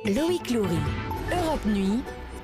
Loïc Loury, Europe Nuit.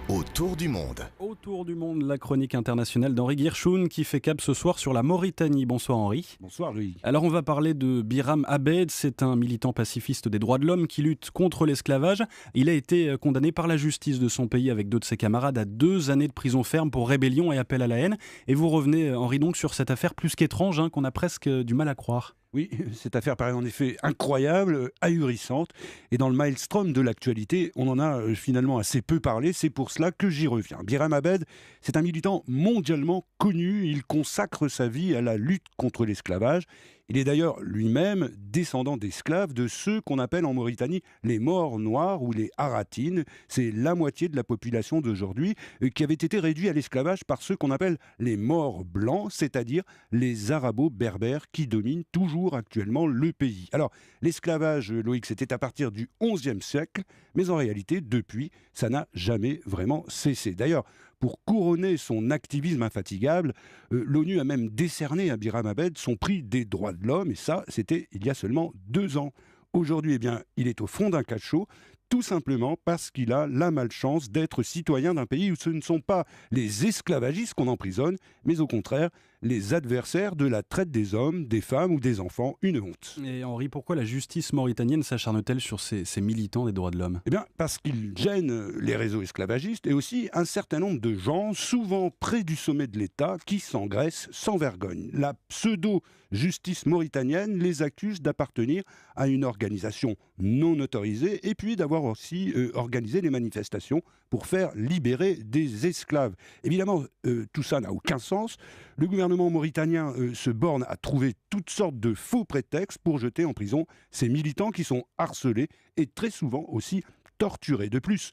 Autour du monde. Autour du monde, la chronique internationale d'Henri Guirchoun qui fait cap ce soir sur la Mauritanie. Bonsoir Henri. Bonsoir Louis. Alors on va parler de Biram Abed, c'est un militant pacifiste des droits de l'homme qui lutte contre l'esclavage. Il a été condamné par la justice de son pays avec deux de ses camarades à 2 années de prison ferme pour rébellion et appel à la haine. Et vous revenez Henri donc sur cette affaire plus qu'étrange qu'on a presque du mal à croire. Oui, cette affaire paraît en effet incroyable, ahurissante, et dans le maelstrom de l'actualité, on en a finalement assez peu parlé, c'est pour cela que j'y reviens. Biram Abed, c'est un militant mondialement connu, il consacre sa vie à la lutte contre l'esclavage. Il est d'ailleurs lui-même descendant d'esclaves de ceux qu'on appelle en Mauritanie les Maures noirs ou les Haratines. C'est la moitié de la population d'aujourd'hui qui avait été réduite à l'esclavage par ceux qu'on appelle les Maures blancs, c'est-à-dire les arabo-berbères qui dominent toujours actuellement le pays. Alors, l'esclavage, Loïc, c'était à partir du XIe siècle, mais en réalité, depuis, ça n'a jamais vraiment cessé. D'ailleurs, pour couronner son activisme infatigable, l'ONU a même décerné à Biram Abed son prix des droits de l'homme, et ça, c'était il y a seulement 2 ans. Aujourd'hui, il est au fond d'un cachot, tout simplement parce qu'il a la malchance d'être citoyen d'un pays où ce ne sont pas les esclavagistes qu'on emprisonne, mais au contraire, les adversaires de la traite des hommes, des femmes ou des enfants, une honte. Et Henri, pourquoi la justice mauritanienne s'acharne-t-elle sur ces militants des droits de l'homme ? Eh bien, parce qu'ils gênent les réseaux esclavagistes et aussi un certain nombre de gens, souvent près du sommet de l'État, qui s'engraissent sans vergogne. La pseudo-justice mauritanienne les accuse d'appartenir à une organisation non autorisée et puis d'avoir aussi organisé des manifestations pour faire libérer des esclaves. Évidemment, tout ça n'a aucun sens. Le gouvernement mauritanien se borne à trouver toutes sortes de faux prétextes pour jeter en prison ces militants qui sont harcelés et très souvent aussi torturés. De plus,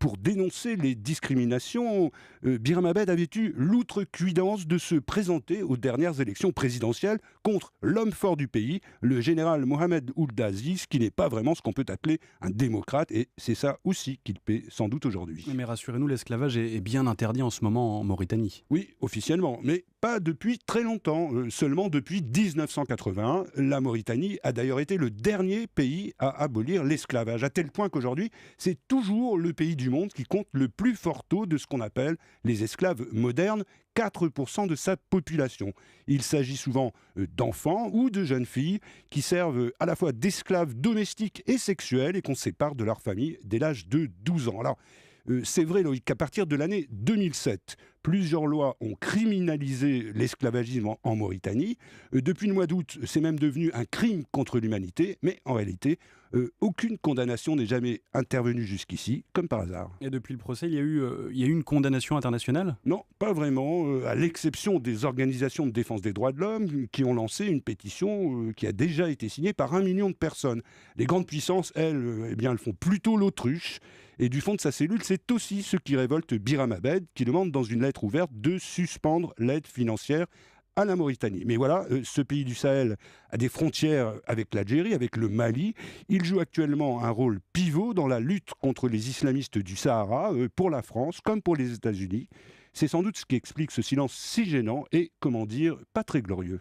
pour dénoncer les discriminations, Biram Abed avait eu l'outrecuidance de se présenter aux dernières élections présidentielles contre l'homme fort du pays, le général Mohamed Ould Aziz, qui n'est pas vraiment ce qu'on peut appeler un démocrate, et c'est ça aussi qu'il paie sans doute aujourd'hui. Mais rassurez-nous, l'esclavage est bien interdit en ce moment en Mauritanie. Oui, officiellement, mais pas depuis très longtemps, seulement depuis 1981. La Mauritanie a d'ailleurs été le dernier pays à abolir l'esclavage, à tel point qu'aujourd'hui, c'est toujours le pays du monde qui compte le plus fort taux de ce qu'on appelle les esclaves modernes, 4% de sa population. Il s'agit souvent d'enfants ou de jeunes filles qui servent à la fois d'esclaves domestiques et sexuels et qu'on sépare de leur famille dès l'âge de 12 ans. Alors, c'est vrai, Loïc, qu'à partir de l'année 2007, plusieurs lois ont criminalisé l'esclavagisme en Mauritanie. Depuis le mois d'août, c'est même devenu un crime contre l'humanité, mais en réalité, aucune condamnation n'est jamais intervenue jusqu'ici, comme par hasard. Et depuis le procès, il y a eu une condamnation internationale ? Non, pas vraiment, à l'exception des organisations de défense des droits de l'homme qui ont lancé une pétition qui a déjà été signée par 1 million de personnes. Les grandes puissances, elles font plutôt l'autruche. Et du fond de sa cellule, c'est aussi ce qui révolte Biram Abed, qui demande dans une lettre ouverte de suspendre l'aide financière à la Mauritanie. Mais voilà, ce pays du Sahel a des frontières avec l'Algérie, avec le Mali. Il joue actuellement un rôle pivot dans la lutte contre les islamistes du Sahara, pour la France comme pour les États-Unis. C'est sans doute ce qui explique ce silence si gênant et, comment dire, pas très glorieux.